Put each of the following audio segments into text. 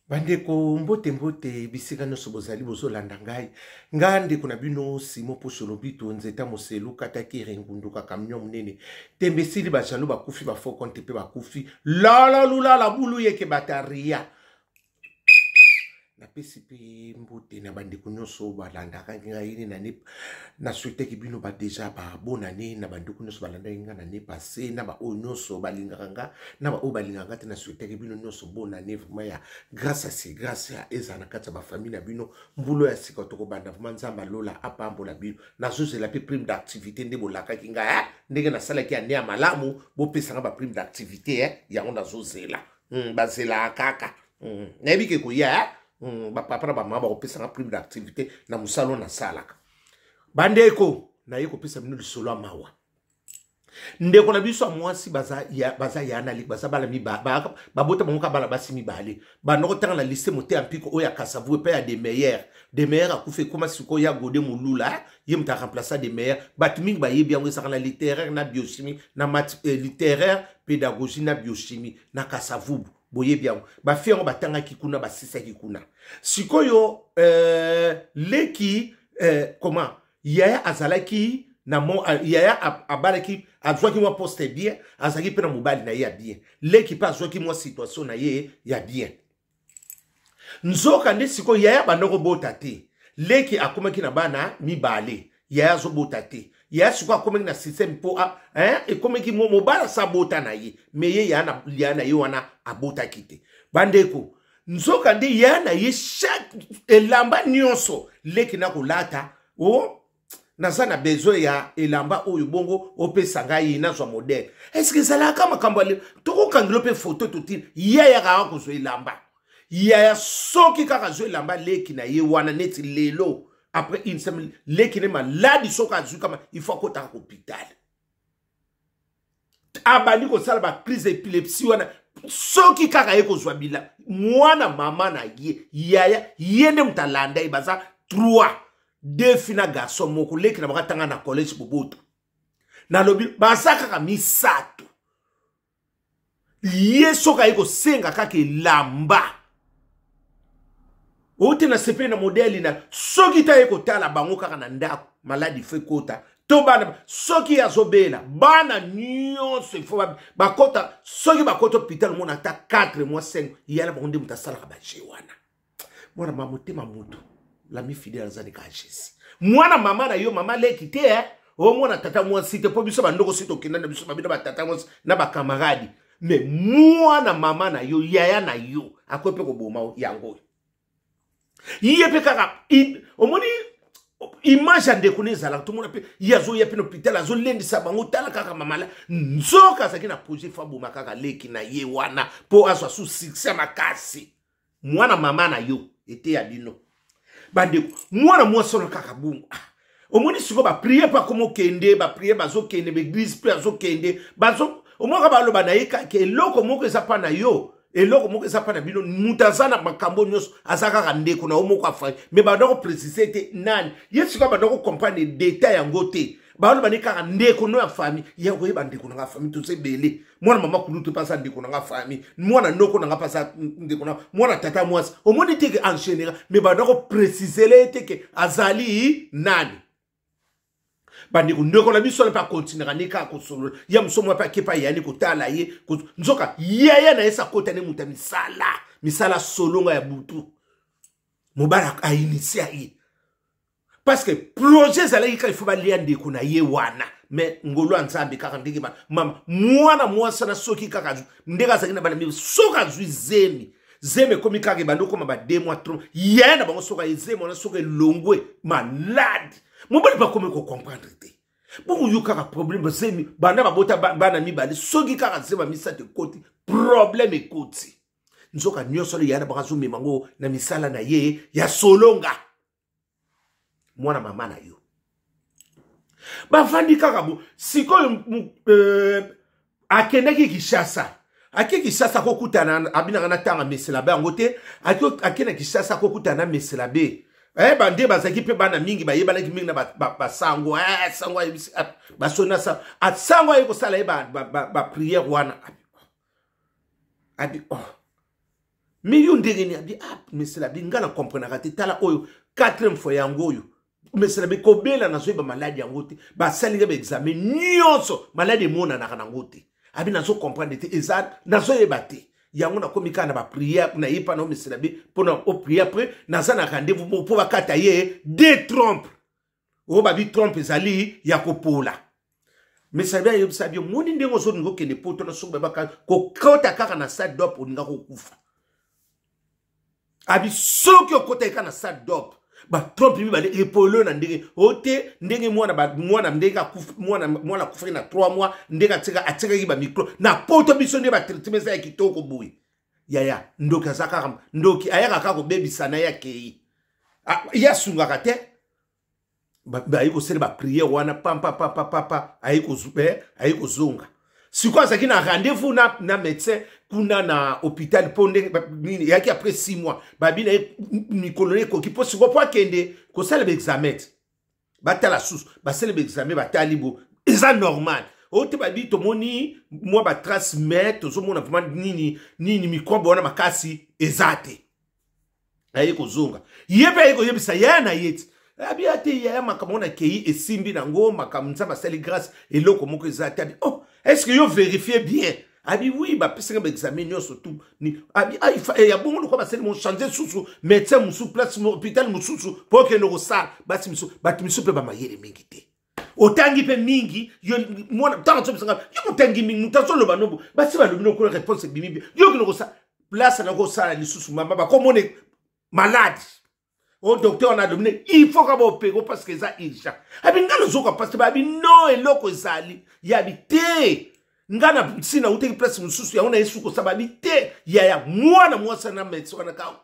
Bandeko mbote mbote bisika nyonso bozali bozolanda ngai nga ndeko na bino Simon Pocholobi to nzeta moselu kataki rengunduka camion munene tembe sili bajalo bakufi bafo konte pe bakufi la lula la bulu yeke bataria na pesi pe mbote na bandeko nyonso balandaka ngai na souhaite ki bino ba déjà ba bonne année na bandeko nyonso balanda nga na ne passé na ba o nyonso balinganga na ba o balinganga te na souhaite ki bino nyonso bonne année vraiment ya grâce à ezana kata ba famille na bino mbulo ya sika to ko banda vraiment nzamba lola apambola bino na zoze la pe prime d'activité nde bolaka kinga ndenge na sala ki ane ya malamu bo pesa ba prime d'activité ya on na zozela bazela kaka na ebike ko ya papa na mama opesa na prime d'activité na musalo na salaka bandeko na yeko pesa bino lisolo mawa ndeko na biso mwasi baza ya na lik baza bala mi babota bangoka bala basi mi bale banoko tanga na lycée moté ampiko oya kasavu pe ya des meilleurs akufe koma siko ya gode mulula yem ta remplacer des meilleurs batmingi ba yebi yango saka na littéraire na biochimie na maths littéraire pédagogie na biochimie na kasavu boye bien ba fiango batanga kikuna ba sisa kikuna sikoyo leki comment yaya azalaki na mon yaya abalaki azwaki moi poste bien azaki pe na mobali na ya bien leki pa azwaki moi situation na ye ya bien nzoka nde sikoyo yaya bandoko bota te leki akomaki na bana mibale yaya zo bota te ya siko akomeki na système po ekomeki mobala sa bota na ye me ye ya na ye wana abota kite bandeko nzoka ndi ya na ye chaque elamba nyonso leki na kolata naza na besoin ya elamba oyo bongo opesa ngai na zwa modèle est-ce que ça la kama kambale toko kangilo pe photo tuti ya ka ko zo elamba ya soki kaka zo elamba leki na ye wana neti lelo après une semaine leki ne maladi soka kama il faut ko ta hôpital abani ko sala ba crise d'épilepsie wana soki kaka yeko zwa bila mwana mama na ye yaya yende mtalanda ibaza 2 fina garçon moko leki na bakatanga na collège boboto na lobi basaka ka misato yeso ka yeko senga kaka lamba ote na sepe na modeli na soki ta yeko tala bango kaka na ndako maladi fe kota to bana soki azobela bana nyonso ifo bakota soki bakota hôpital mona ta 4 mois 5 yala bonde mutasala ka baje wana mwana mamotema mutu la mi fidèle zani ka jesi mwana mama na yo mama leki te o mwana tata mwa site po biso bandoko site okenda na biso babina ba tata mwa na ba camarade mais mwana mama na yo yaya na yo akope ko boma yango yepe kaka omoni image ande kunezala tout monde pe yazo yepe no hôpital azo lendi sabango tala kaka mamala nzoka saki na projet fabo makaka leki na ye wana po aso su succès makasi mwana mama na yo ete ya bino bandeko mwana mwaso na kaka bungu omoni siko ba prier pa komo kende ba prier bazo kende be église pe azo kende bazo omoka ba loba na ye ka ke loko moko ezapa na yo eloko moko ezapa na bino mutazana makambo nyonso azaka ka ndeko na omoko afai me badoko préciser te nani yesu ka badoko comprendre détail yango te baolo bani kaka ndeko no ya famille yango yeba ndeko na famille to se belé mwana mama kulutu pasa ndeko na famille mwana noko na pasa ndeko na mwana tata mwasi omoni te ke en général me badoko préciser le te ke azali nani bandeko ndeko na biso pa continuer nika ko solo ya msomo pa kepa yani ko tala ye nzoka yeye na esa kota ne muta misala solonga ya butu mubarak a initié ye parce que projet zala yika ifuba lia ndeko na ye wana mais ngolo nzambe kaka ndenge ba mama mwana mwasa na soki kaka ndeka zakina bana mi soka zui zemi komi kaka bandoko ba 2 mois 3 yena bango soka zemi na soka longwe malade mobali pa komi ko comprendre te bongo yo kaka problème zemi bana babota bana mi bali soki kaka zema misate koti problème ekoti nzoka nyosolo yana bakazo memango na misala na ye ya solonga mwana mama na yo bafandi kaka bo sikoyo akendaki Kishasa kokutana abinanga na tanga mesela be ngote akena Kishasa kokutana mesela be bande bazaki pe bana mingi bayebalaki mingi na basango sango basona sa atsango yeko sala ba prière wana abi Mais yon ndenge ni abi ah mais c'est la bingana comprendre kati tala oyo 4e fois yango oyo. Mais c'est la be kobela na ba maladie yango te. Ba salinga be examen nyonso maladie mona na nango te. Abi na so comprendre te ezat na so yebate. Yango na komika na ba prière na yipa na mais c'est la be pour na o prière après na za na rendez-vous pour ba kata ye des trompes. O ba bi trompe ezali ya kopola. Mais ça bien yob sabio moni ndengo so ngo kende poto na so ba ka ko kota kaka na stade d'op oninga ko kufa. Abi soki okota kana stade d'op ba trompe mi ba le epolo na ndenge ote ndenge mwana ndenge akufa mwana kufa na 3 mois ndenge atika ba micro na poto biso nde ba traitement za kitoko boui yaya ndoki azaka ndoki ayaka kako bebisa na yake ya sunga te ba yiko sele ba prière wana papa ayiko zunga siko azaki na rendez-vous na médecin kuna na hôpital ponde nini yaki après 6 mois babina mikolone ko ki posi ko kende ko sala examen batala sous ba sala examen batali bo eza normal ote babi to moni moi ba transmettre zo mona vraiment nini microbe wana makasi ezate ayiko zunga yebe ayiko yebisa yana yeti abi ate ya makamona kei esimbi nango makamza basali grâce eloko moko ezate abi oh est-ce que yo vérifiez bien abi oui ba pesa ba examiner surtout ni abi il y a bon ko basali mo changer susu médecin musu place mo hôpital musu pour que no sala basi musu batimusu pe ba mayele mingi te otangi pe mingi yo mona tanto bisanga yo otangi mingi mutazo loba nobo basi ba lobino ko réponse bimi yo ko no sala place na ko sala ni susu mama ba comme on est malade. Au docteur on a donné il faut qu'on opère parce que ça urgent abi ngana zoka parce que abi no eloko ezali ya bité ngana sina uteki place mususu ya ona yesu ko sababi te ya mwana mwasa na médecin na ka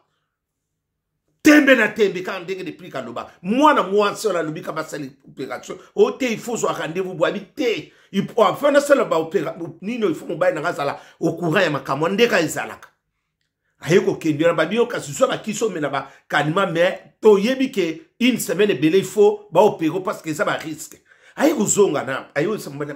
tembe na tembe ka ndenge depuis kaloba mwana mwasa na lobika basali opération ote il faut so rendez-vous bo habité il faut enfin na sala ba opération nino il faut mo baina ngazala au courant ya makamwa ndeka ezalaka ayeko kendira babio kasuso ba kiso mena ba kanima mais to yebi ke une semaine belé il faut ba opérer parce que ça ba risque ayeko zonga na ayo sambana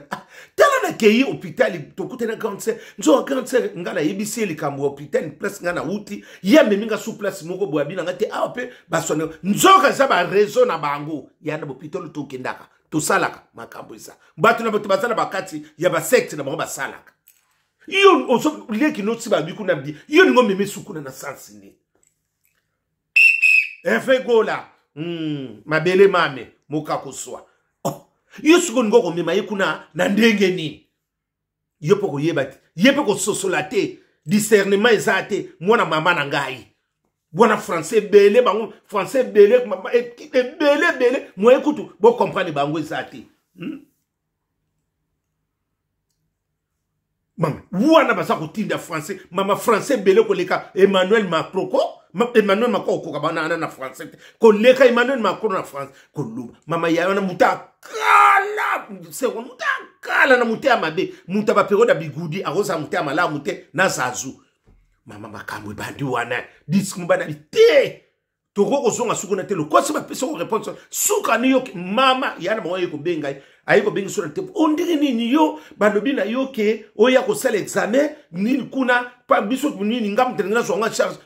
tala na kei hôpital to kutena cancer nzo cancer ngala yebisi likambo hôpital place ngana uti ya meminga sous place moko bo abina ngate ape ba sone nzo ka ba raison na bango ya na hôpital to kendaka to salaka makambo isa batu na batu basala bakati ya ba secte na bango ba salaka yo oso leki no tsiba biku na bi yo ngo meme sukuna na sansi ni efe gola mabele mame moka koswa oh yo suko ngo ko mema yekuna na ndenge ni yo poko yebati yepe ko sosolate discernement ezate mwana mama na ngai bona français belé bango français belé mama belé mo ekutu bo comprendre bango ezate Mama, wana basa kotinda français, mama français belé koleka Emmanuel Macron ko, Emmanuel Macron ko kabana na français. Koleka Emmanuel Macron na France, koluma. Mama ya wana muta kala, se ko muta kala na muta mabe, muta ba periode bigudi, arosa muta mala mute na zazu. Mama makambo bandi wana, disque mbana te. Toko ko zonga suko na telo, ko se ba pesa ko réponse. Suka ni yo mama yana mo yeko benga. Ayiko bengi sur le tempo ondiri nini yo balobi na yo ke oya ko sala examen nini kuna pa biso nini ngam tengena zonga charge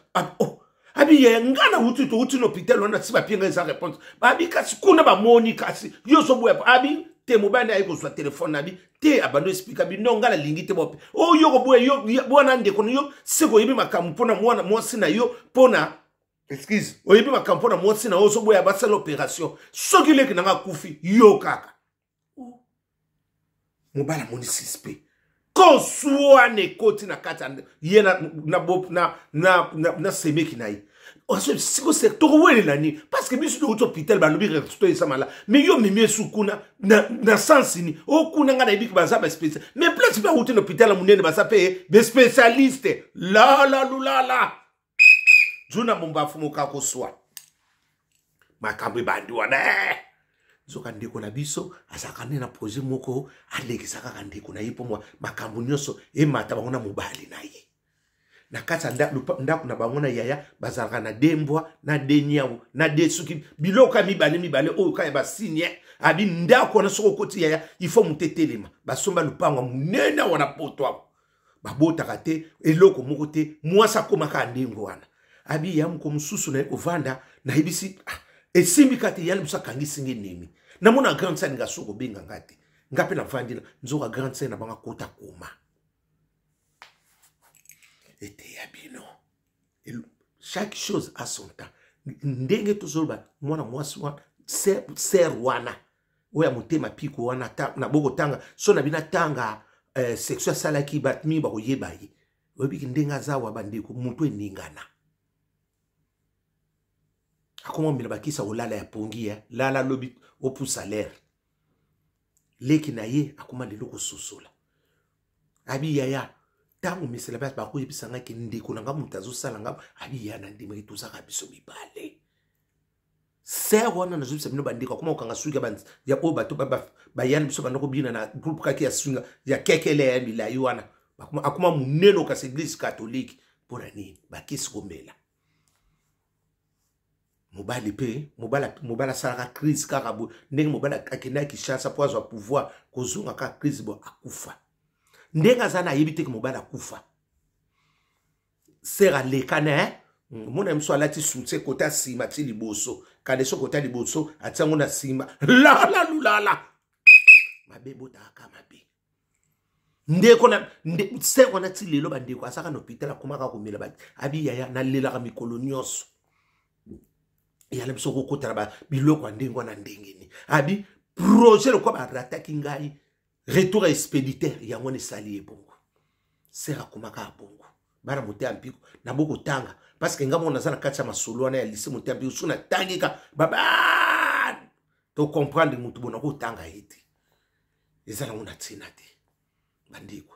abi ye ngana uti to uti no hôpital on a si ba pinga esa réponse abi kasi kuna ba moni kasi yo so boya abi te mobane ayiko so téléphone abi te abando explica bi no ngala lingi te bope o yo ko boya yo bona nde kono yo seko yibi makamu pona mwana mwasi na yo pona excuse oyibi makamu pona mwasi na yo so boya ba sala opération soki leki nanga kufi yo kaka mobala moni sispe kosua ne koti na kata yena na semeki na yi oso siko secteur wele nani parce que biso do hôpital ba lobi resto esamala mais yo mimi sukuna na sensi ni okuna ngana ibiki baza ba spécial mais place ba hôpital hôpital munene ba sape be spécialiste la juna momba fumo ka kosua makambe bandi wana zoka ndeko na biso asakane na projet moko alekisaka kandeko na yipo mwa makambo nyonso emata bangona mobali na ye na kata ndako na bangona yaya bazalaka na dembwa na denyawo na desuki biloka mibale oyo kaya basinye abi ndako na soko koti yaya il faut mutetelema basomba lupango munene wana poto babotaka te eloko moko te mwasi akomaka ndenge wana abi ya moko mosusu na kovanda na yebisi esimbika te yali mosu akangisi nge nemi namona grande sœur nga soko benga ngate nga pe na vandi nzoka grande sœur na banga kota koma ete ya bino chaque chose a son temps ndenge tozoloba mwana mwasi wana ser wana oya motema piko wana na boko tanga so na bina tanga section salaki batmi ba koyeba ye obiki ndenga zawa bandeko mutu eningana akoma mbila bakisa olala ya pongia lala lobi opu salaire leki na ye akoma lelo kososola abi yaya tango misela bas ba koyebisa ngaki ndeko na ngamu tazo sala ngamu abi yana ndimeki tuzaka biso mibale ser wana na zubisa bino bandeko akoma okanga suika banzi ya ko bato ba yana biso banoko bina na groupe kaki ya swinga ya kekele ya bila yuana akoma muneno ka église catholique pona nini bakisi komela mobali pe mobala sala crise kaka bo ndenge mobala akenda Kinshasa po azwa pouvoir kozunga ka crise bo akufa ndenga zana yebite ke mobala akufa sera lekana mona mso alati soutien kota sima ti liboso kale so kota liboso atango na sima la lulala mabebo taka mabe ndeko na sera na ti lelo bandeko asaka na hôpital akomaka komela ba abi yaya na lela ka mikolo nyonso yale mso kokotala ba biloko ndengo na ndengeni abi projet lokwa ba rataki ngai retour expéditeur ya ngone sali ebongo sera komaka bongo bana mote ampiko na boko tanga parce que ngamo nazana kacha masolo na ya lycée mote ampiko suna tangika baba to comprendre mutu bona ko tanga ete ezala ngona tsina te bandiko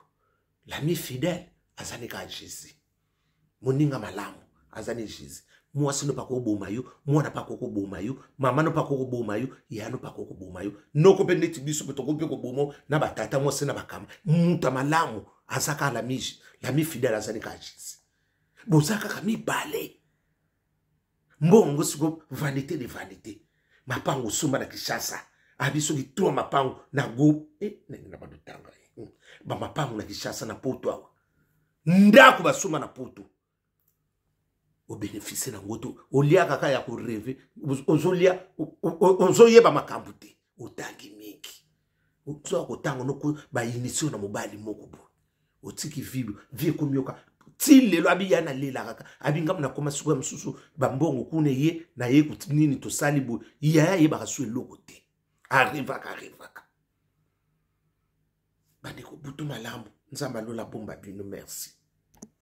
l'ami fidèle azani ka Jésus moninga malamu azani Jésus mwasi no pako boma yo mwana pako ko boma yo mama no pako ko boma yo ya no pako ko boma yo noko pe neti biso to ko pe ko bomo na batata mwasi na bakama muta malamu azaka l'ami fidèle azani ka Jésus bozaka kami bale mbongo siko vanité de vanité mapango sumba na Kinshasa abiso kitwa mapango na go na badotanga ba mapango na Kinshasa na poto awa ndako basuma na poto au bénéfice na ngoto olia kaka ya ko rêver ozolia ozoyeba makambo te otangi mingi ozo ko tango noko ba initio na mobali moko bo otiki vie komioka ti lelo abi yana lela kaka abi ngam na koma suwa msusu bambongo kune ye na ye kutinini to salibo ya ye ba kasu eloko te arriva ka bandeko butu malamu nzamba lola bomba bino merci.